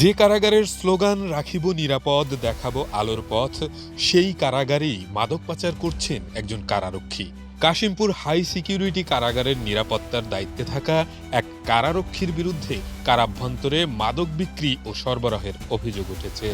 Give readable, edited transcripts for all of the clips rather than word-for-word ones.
যে কারাগারের স্লোগান রাখিব নিরাপদ দেখাবো আলোর পথ, সেই কারাগারেই মাদক পাচার করছেন একজন কারারক্ষী। কাশিমপুর হাই সিকিউরিটি কারাগারের নিরাপত্তার দায়িত্বে থাকা এক কারারক্ষীর বিরুদ্ধে কারাভ্যন্তরে মাদক বিক্রি ও সরবরাহের অভিযোগ উঠেছে।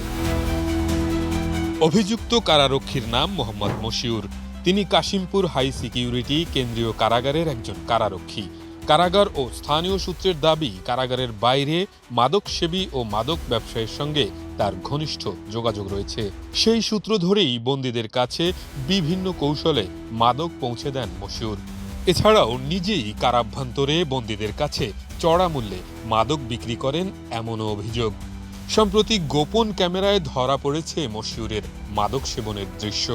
অভিযুক্ত কারারক্ষীর নাম মোহাম্মদ মশিউর। তিনি কাশিমপুর হাই সিকিউরিটি কেন্দ্রীয় কারাগারের একজন কারারক্ষী। কারাগার ও স্থানীয় সূত্রের দাবি, কারাগারের বাইরে মাদকসেবী ও মাদক ব্যবসায়ীর সঙ্গে তার ঘনিষ্ঠ যোগাযোগ রয়েছে। সেই সূত্র ধরেই বন্দীদের কাছে বিভিন্ন কৌশলে মাদক পৌঁছে দেন মশিউর। এছাড়াও নিজেই কারাভ্যন্তরে বন্দীদের কাছে চড়া মূল্যে মাদক বিক্রি করেন এমনও অভিযোগ। সম্প্রতি গোপন ক্যামেরায় ধরা পড়েছে মশিউরের মাদক সেবনের দৃশ্য।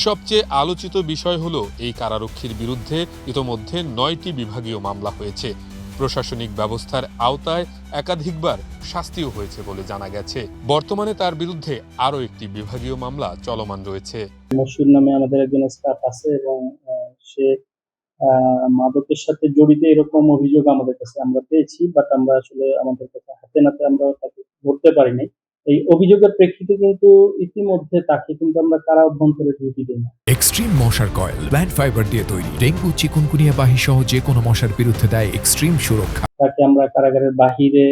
সবচেয়ে আলোচিত বিষয় হলো, এই কারারক্ষীর বিরুদ্ধে ইতোমধ্যে ৯টি বিভাগীয় মামলা হয়েছে। প্রশাসনিক ব্যবস্থার আওতায় একাধিকবার শাস্তিও হয়েছে বলে জানা গেছে। বর্তমানে তার বিরুদ্ধে আরও একটি বিভাগীয় মামলা চলমান রয়েছে। মশিউর নামে আমাদের একজন স্টাফ আছে এবং সে মাদকের সাথে জড়িত এরকম অভিযোগ আমাদের কাছে আমরা পেয়েছি, বাট আমরা আসলে আমাদের কাছে হাতে নাতে আমরা তাকে ধরতে পারিনি। এই অভিযোগের প্রেক্ষিতে কিন্তু ইতিমধ্যে তাকে কিন্তু আমরা কারা অভ্যন্তরে ডিউটি দিই না। এক্সট্রিম মশার কয়েল প্ল্যান্ট ফাইবার দিয়ে তৈরি, ডেঙ্গু চিকুনগুনিয়া বাহি সহ যে কোনো মশার বিরুদ্ধে দেয় এক্সট্রিম সুরক্ষা। তাকে আমরা কারাগারের বাহিরে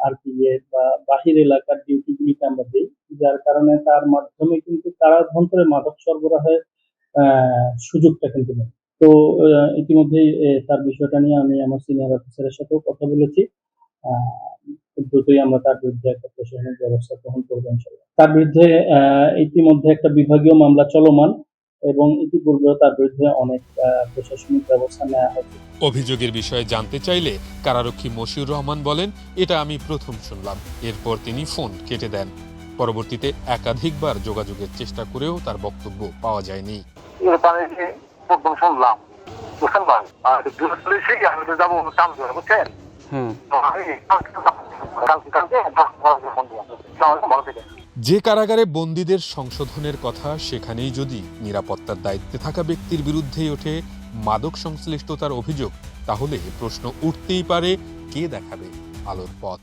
আরপিএ বা বাহির এলাকার ডিউটিগুলিতে আমরা দিই, যার কারণে তার মাধ্যমে কিন্তু কারা অভ্যন্তরে মাদক সরবরাহের সুযোগটা কিন্তু নেই। তো ইতিমধ্যেই তার বিষয়টা নিয়ে আমি আমার সিনিয়র অফিসারের সাথেও কথা বলেছি। খুব দ্রুতই আমরা তার বিরুদ্ধে একটা প্রশাসনিক ব্যবস্থা গ্রহণ করবো ইনশাআল্লাহ। তার বিরুদ্ধে ইতিমধ্যে একটা বিভাগীয় মামলা চলমান এবং ইতিপূর্বেও তার বিরুদ্ধে অনেক প্রশাসনিক ব্যবস্থা নেওয়া হয়েছে। অভিযোগের বিষয়ে জানতে চাইলে কারারক্ষী মশিউর রহমান বলেন, এটা আমি প্রথম শুনলাম। এরপর তিনি ফোন কেটে দেন। পরবর্তীতে একাধিকবার যোগাযোগের চেষ্টা করেও তার বক্তব্য পাওয়া যায়নি। শুনলাম বুঝছেন। যে কারাগারে বন্দীদের সংশোধনের কথা, সেখানেই যদি নিরাপত্তার দায়িত্বে থাকা ব্যক্তির বিরুদ্ধেই ওঠে মাদক সংশ্লিষ্টতার অভিযোগ, তাহলে প্রশ্ন উঠতেই পারে, কে দেখাবে আলোর পথ।